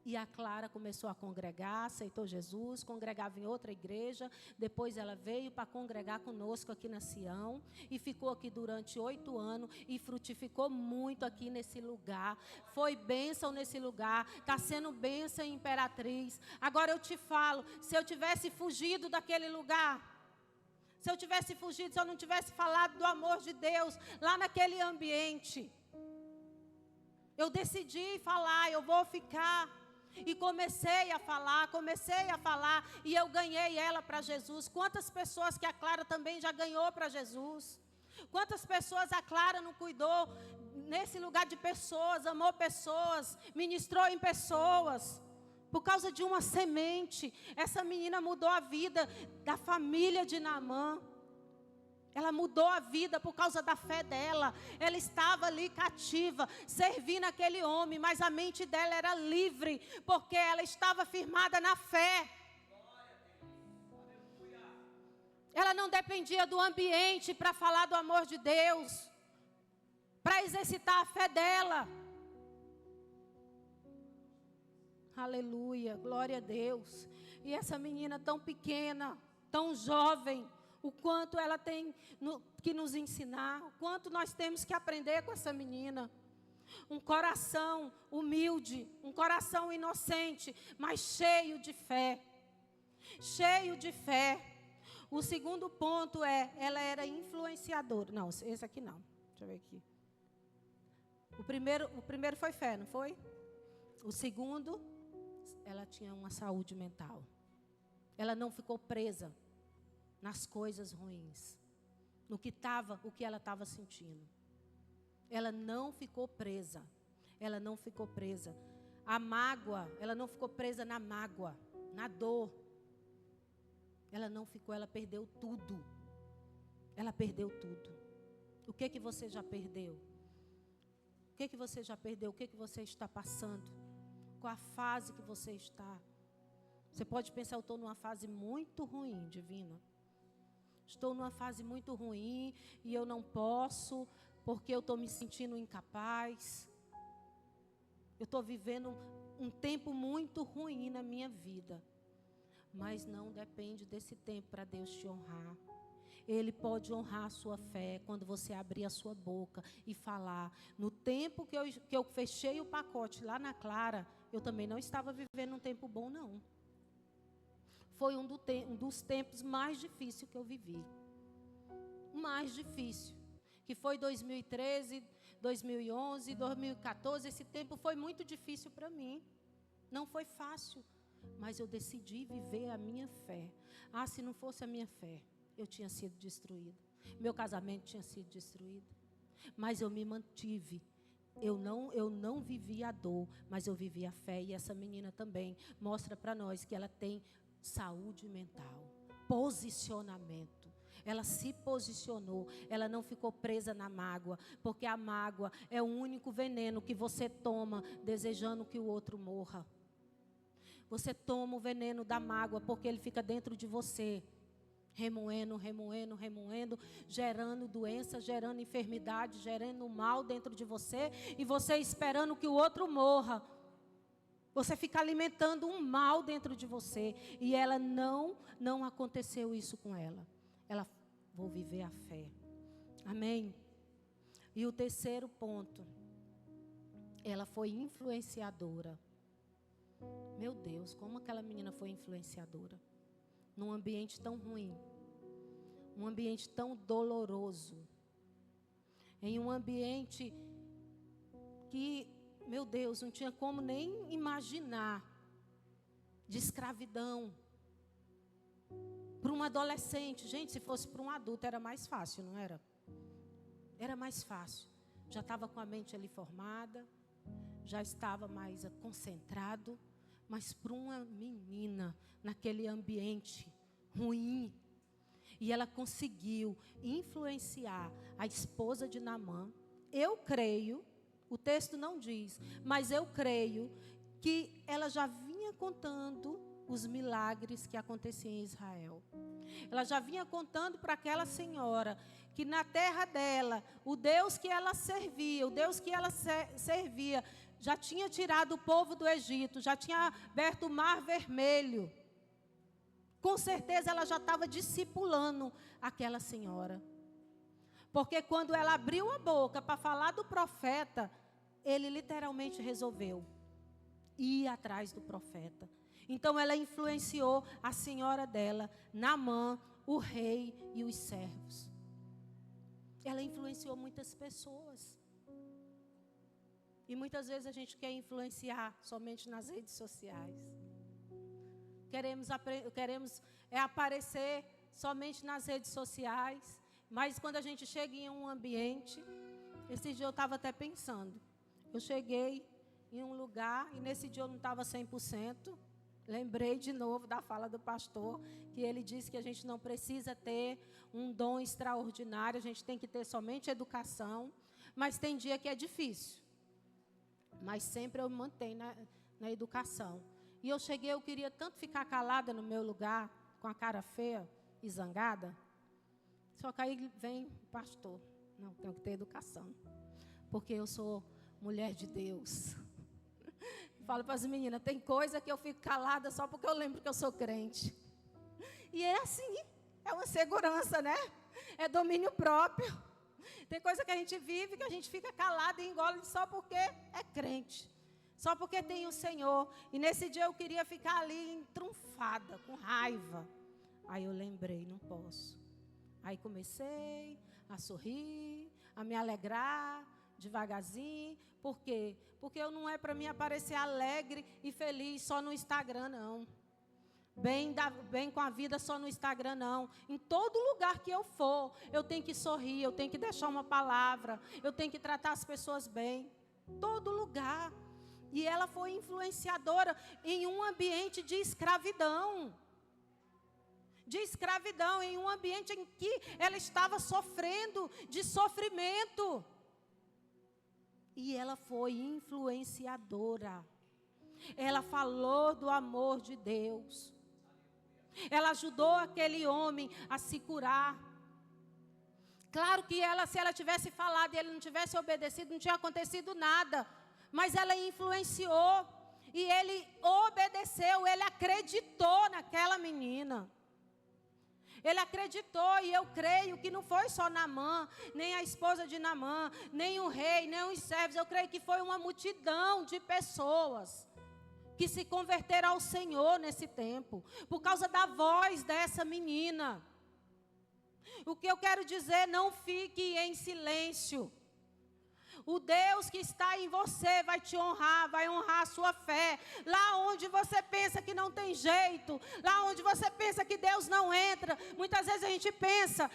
E a Clara começou a congregar, aceitou Jesus, congregava em outra igreja. Depois ela veio para congregar conosco aqui na Sião. E ficou aqui durante 8 anos e frutificou muito aqui nesse lugar. Foi bênção nesse lugar, está sendo bênção em Imperatriz. Agora eu te falo, se eu tivesse fugido daquele lugar, se eu tivesse fugido, se eu não tivesse falado do amor de Deus lá naquele ambiente, eu decidi falar, eu vou ficar. E comecei a falar, e eu ganhei ela para Jesus. Quantas pessoas que a Clara também já ganhou para Jesus? Quantas pessoas a Clara não cuidou nesse lugar de pessoas, amou pessoas, ministrou em pessoas. Por causa de uma semente, essa menina mudou a vida da família de Naamã. Ela mudou a vida por causa da fé dela. Ela estava ali cativa, servindo aquele homem, mas a mente dela era livre, porque ela estava firmada na fé. Ela não dependia do ambiente para falar do amor de Deus, para exercitar a fé dela. Aleluia, glória a Deus. E essa menina tão pequena, tão jovem, o quanto ela tem que nos ensinar, o quanto nós temos que aprender com essa menina. Um coração humilde, um coração inocente, mas cheio de fé. Cheio de fé. O segundo ponto é, ela era influenciadora. Não, esse aqui não. Deixa eu ver aqui. O primeiro foi fé, não foi? O segundo, ela tinha uma saúde mental. Ela não ficou presa nas coisas ruins, no que ela estava sentindo. Ela não ficou presa. Ela não ficou presa. A mágoa, ela não ficou presa na mágoa, na dor. Ela não ficou, ela perdeu tudo. Ela perdeu tudo. O que você já perdeu? O que você já perdeu? O que você está passando? Qual a fase que você está? Você pode pensar, eu estou numa fase muito ruim, Divina. Estou numa fase muito ruim e eu não posso, porque eu estou me sentindo incapaz. Eu estou vivendo um tempo muito ruim na minha vida. Mas não depende desse tempo para Deus te honrar. Ele pode honrar a sua fé quando você abrir a sua boca e falar. No tempo que eu fechei o pacote lá na Clara, eu também não estava vivendo um tempo bom, não. Foi um dos tempos mais difíceis que eu vivi. Mais difícil. Que foi 2013, 2011, 2014. Esse tempo foi muito difícil para mim. Não foi fácil. Mas eu decidi viver a minha fé. Ah, se não fosse a minha fé, eu tinha sido destruída. Meu casamento tinha sido destruído. Mas eu me mantive. Eu não vivi a dor, mas eu vivi a fé. E essa menina também mostra para nós que ela tem saúde mental, posicionamento. Ela se posicionou, ela não ficou presa na mágoa, porque a mágoa é o único veneno que você toma desejando que o outro morra. Você toma o veneno da mágoa porque ele fica dentro de você, remoendo, gerando doença, gerando enfermidade, gerando mal dentro de você, e você esperando que o outro morra. Você fica alimentando um mal dentro de você. E ela não aconteceu isso com ela. Ela, vou viver a fé. Amém? E o terceiro ponto. Ela foi influenciadora. Meu Deus, como aquela menina foi influenciadora. Num ambiente tão ruim. Um ambiente tão doloroso. Em um ambiente que... Meu Deus, não tinha como nem imaginar de escravidão. Para um adolescente, gente, se fosse para um adulto era mais fácil, não era? Era mais fácil. Já estava com a mente ali formada, já estava mais concentrado. Mas para uma menina, naquele ambiente ruim, e ela conseguiu influenciar a esposa de Naamã, eu creio, o texto não diz, mas eu creio que ela já vinha contando os milagres que aconteciam em Israel. Ela já vinha contando para aquela senhora que na terra dela, o Deus que ela servia, já tinha tirado o povo do Egito, já tinha aberto o Mar Vermelho. Com certeza ela já estava discipulando aquela senhora. Porque quando ela abriu a boca para falar do profeta, ele literalmente resolveu ir atrás do profeta. Então ela influenciou a senhora dela, Naamã, o rei e os servos. Ela influenciou muitas pessoas. E muitas vezes a gente quer influenciar somente nas redes sociais. Queremos aparecer somente nas redes sociais. Mas quando a gente chega em um ambiente, esse dia eu estava até pensando. Eu cheguei em um lugar e nesse dia eu não estava 100%. Lembrei de novo da fala do pastor, que ele disse que a gente não precisa ter um dom extraordinário, a gente tem que ter somente educação. Mas tem dia que é difícil. Mas sempre eu me mantenho na educação. E eu cheguei, eu queria tanto ficar calada no meu lugar, com a cara feia e zangada. Só que aí vem o pastor. Não, tenho que ter educação. Porque eu sou mulher de Deus. Falo para as meninas, tem coisa que eu fico calada só porque eu lembro que eu sou crente. E é assim, é uma segurança, né? É domínio próprio. Tem coisa que a gente vive, que a gente fica calada e engole só porque é crente. Só porque tem o Senhor. E nesse dia eu queria ficar ali entrunfada, com raiva. Aí eu lembrei, não posso. Aí comecei a sorrir, a me alegrar, devagarzinho. Por quê? Porque eu não é para mim aparecer alegre e feliz só no Instagram, não. Bem com a vida só no Instagram, não. Em todo lugar que eu for, eu tenho que sorrir, eu tenho que deixar uma palavra, eu tenho que tratar as pessoas bem. Todo lugar. E ela foi influenciadora em um ambiente de escravidão. De escravidão, em um ambiente em que ela estava sofrendo de sofrimento. E ela foi influenciadora. Ela falou do amor de Deus. Ela ajudou aquele homem a se curar. Claro que se ela tivesse falado e ele não tivesse obedecido, não tinha acontecido nada. Mas ela influenciou. E ele obedeceu, ele acreditou naquela menina. Ele acreditou, e eu creio que não foi só Naamã, nem a esposa de Naamã, nem o rei, nem os servos. Eu creio que foi uma multidão de pessoas que se converteram ao Senhor nesse tempo, por causa da voz dessa menina. O que eu quero dizer, não fique em silêncio. O Deus que está em você vai te honrar, vai honrar a sua fé. Lá onde você pensa que não tem jeito, lá onde você pensa que Deus não entra, muitas vezes a gente pensa,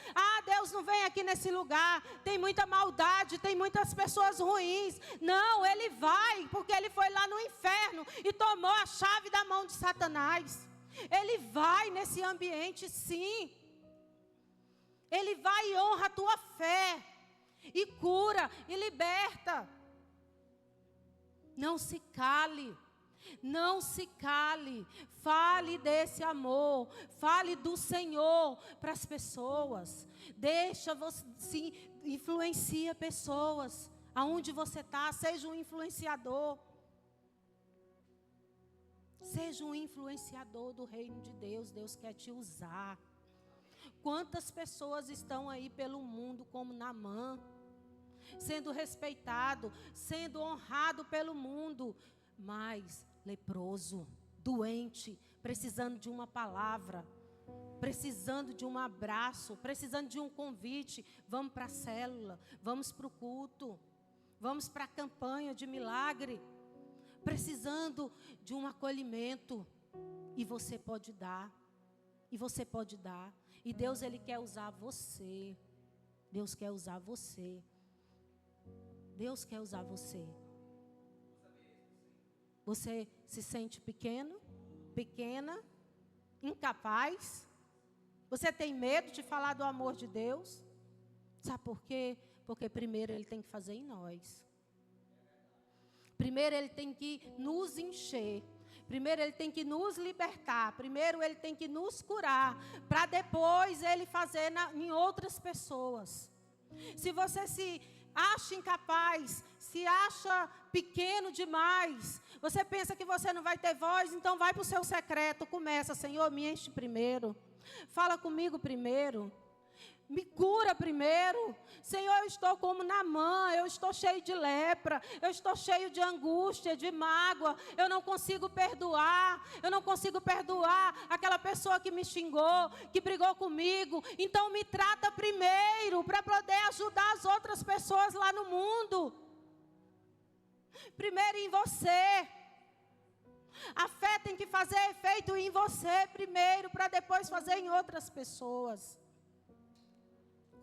Deus não vem aqui nesse lugar, tem muita maldade, tem muitas pessoas ruins. Não, Ele vai, porque Ele foi lá no inferno e tomou a chave da mão de Satanás. Ele vai nesse ambiente, sim. Ele vai e honra a tua fé. E cura, e liberta. Não se cale. Não se cale. Fale desse amor. Fale do Senhor para as pessoas. Deixa você, sim, influencia pessoas. Aonde você está, seja um influenciador. Seja um influenciador do reino de Deus. Deus quer te usar. Quantas pessoas estão aí pelo mundo como Naamã, sendo respeitado, sendo honrado pelo mundo, mas leproso, doente, precisando de uma palavra, precisando de um abraço, precisando de um convite. Vamos para a célula, vamos para o culto, vamos para a campanha de milagre, precisando de um acolhimento. E você pode dar. E você pode dar. E Deus, Ele quer usar você. Deus quer usar você. Deus quer usar você. Você se sente pequeno, pequena, incapaz? Você tem medo de falar do amor de Deus? Sabe por quê? Porque primeiro Ele tem que fazer em nós. Primeiro Ele tem que nos encher. Primeiro Ele tem que nos libertar. Primeiro Ele tem que nos curar. Para depois Ele fazer em outras pessoas. Se você se acha incapaz, se acha pequeno demais, você pensa que você não vai ter voz, então vai para o seu secreto. Começa, Senhor, me enche primeiro. Fala comigo primeiro. Me cura primeiro. Senhor, eu estou como Naamã, eu estou cheio de lepra, eu estou cheio de angústia, de mágoa, eu não consigo perdoar aquela pessoa que me xingou, que brigou comigo. Então me trata primeiro, para poder ajudar as outras pessoas lá no mundo. Primeiro em você. A fé tem que fazer efeito em você primeiro, para depois fazer em outras pessoas.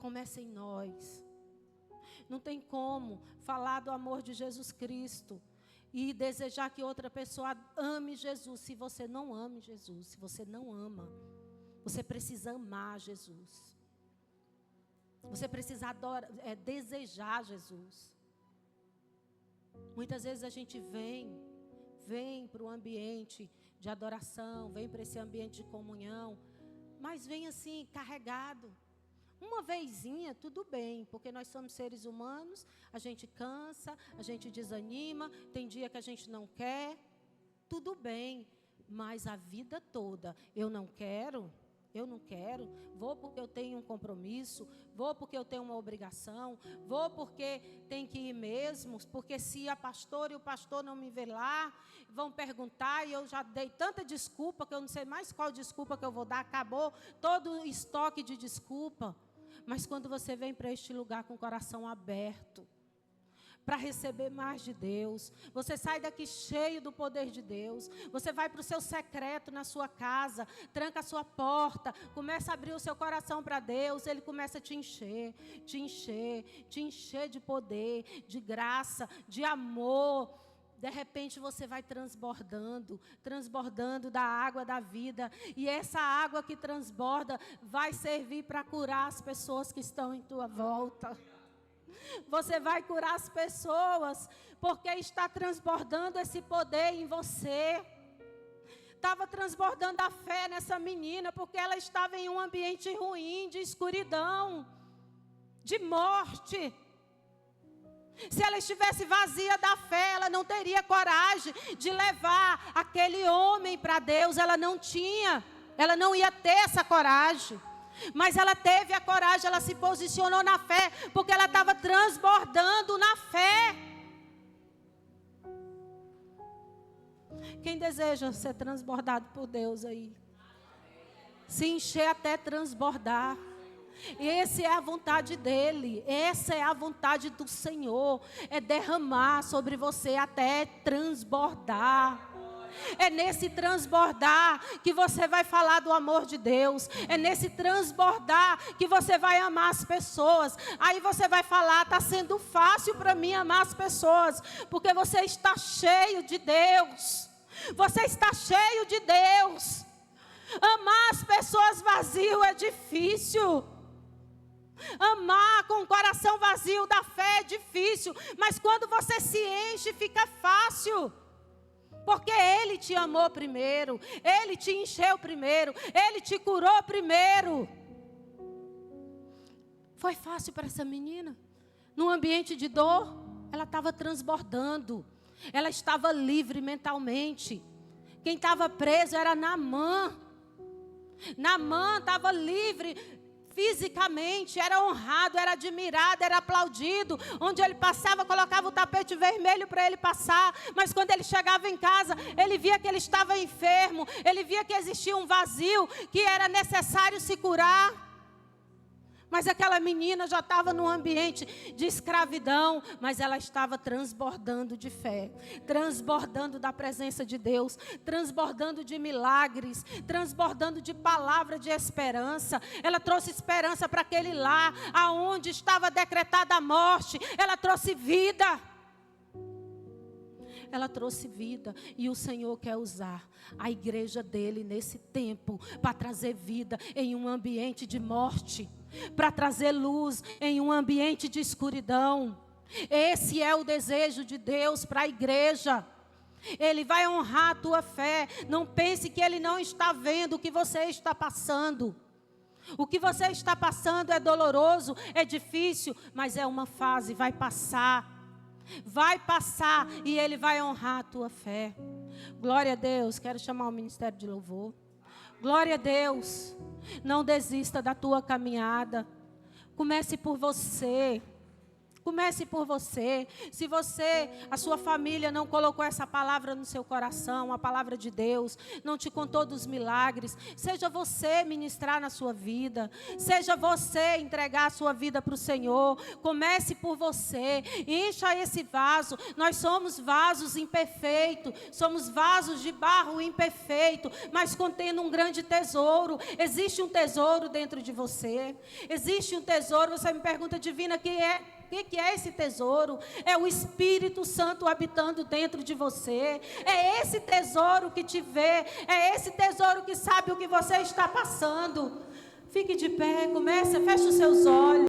Começa em nós. Não tem como falar do amor de Jesus Cristo e desejar que outra pessoa ame Jesus, se você não ama Jesus, se você não ama. Você precisa amar Jesus. Você precisa desejar Jesus. Muitas vezes a gente vem para o ambiente de adoração, vem para esse ambiente de comunhão, mas vem assim, carregado. Uma vezinha, tudo bem, porque nós somos seres humanos, a gente cansa, a gente desanima, tem dia que a gente não quer, tudo bem, mas a vida toda, eu não quero, vou porque eu tenho um compromisso, vou porque eu tenho uma obrigação, vou porque tem que ir mesmo, porque se a pastora e o pastor não me vê lá, vão perguntar, e eu já dei tanta desculpa, que eu não sei mais qual desculpa que eu vou dar, acabou todo o estoque de desculpa. Mas quando você vem para este lugar com o coração aberto, para receber mais de Deus, você sai daqui cheio do poder de Deus, você vai para o seu secreto na sua casa, tranca a sua porta, começa a abrir o seu coração para Deus, Ele começa a te encher de poder, de graça, de amor. De repente você vai transbordando da água da vida. E essa água que transborda vai servir para curar as pessoas que estão em tua volta. Você vai curar as pessoas, porque está transbordando esse poder em você. Estava transbordando a fé nessa menina, porque ela estava em um ambiente ruim, de escuridão, de morte. Se ela estivesse vazia da fé, ela não teria coragem de levar aquele homem para Deus. Ela não ia ter essa coragem. Mas ela teve a coragem, ela se posicionou na fé, porque ela estava transbordando na fé. Quem deseja ser transbordado por Deus aí? Se encher até transbordar. Essa é a vontade dEle, essa é a vontade do Senhor, é derramar sobre você até transbordar. É nesse transbordar que você vai falar do amor de Deus, é nesse transbordar que você vai amar as pessoas. Aí você vai falar, está sendo fácil para mim amar as pessoas, porque você está cheio de Deus, você está cheio de Deus. Amar as pessoas vazio é difícil. Amar com o coração vazio da fé é difícil, mas quando você se enche, fica fácil. Porque Ele te amou primeiro, Ele te encheu primeiro, Ele te curou primeiro. Foi fácil para essa menina? Num ambiente de dor, ela estava transbordando, ela estava livre mentalmente. Quem estava preso era Naamã. Naamã estava livre fisicamente, era honrado, era admirado, era aplaudido. Onde ele passava, colocava o tapete vermelho para ele passar. Mas quando ele chegava em casa, ele via que ele estava enfermo. Ele via que existia um vazio, que era necessário se curar. Mas aquela menina já estava num ambiente de escravidão, mas ela estava transbordando de fé, transbordando da presença de Deus, transbordando de milagres, transbordando de palavra de esperança. Ela trouxe esperança para aquele lar, aonde estava decretada a morte. Ela trouxe vida. Ela trouxe vida, e o Senhor quer usar a igreja dele nesse tempo para trazer vida em um ambiente de morte, para trazer luz em um ambiente de escuridão. Esse é o desejo de Deus para a igreja. Ele vai honrar a tua fé. Não pense que Ele não está vendo o que você está passando. O que você está passando é doloroso, é difícil, mas é uma fase, vai passar. Vai passar e Ele vai honrar a tua fé. Glória a Deus. Quero chamar o ministério de louvor. Glória a Deus. Não desista da tua caminhada. Comece por você. Comece por você. Se você, a sua família não colocou essa palavra no seu coração, a palavra de Deus, não te contou dos milagres, seja você ministrar na sua vida. Seja você entregar a sua vida para o Senhor. Comece por você. Encha esse vaso. Nós somos vasos imperfeitos. Somos vasos de barro imperfeito, mas contendo um grande tesouro. Existe um tesouro dentro de você. Existe um tesouro. Você me pergunta, Divina, o que é esse tesouro? É o Espírito Santo habitando dentro de você. É esse tesouro que te vê. É esse tesouro que sabe o que você está passando. Fique de pé, feche os seus olhos.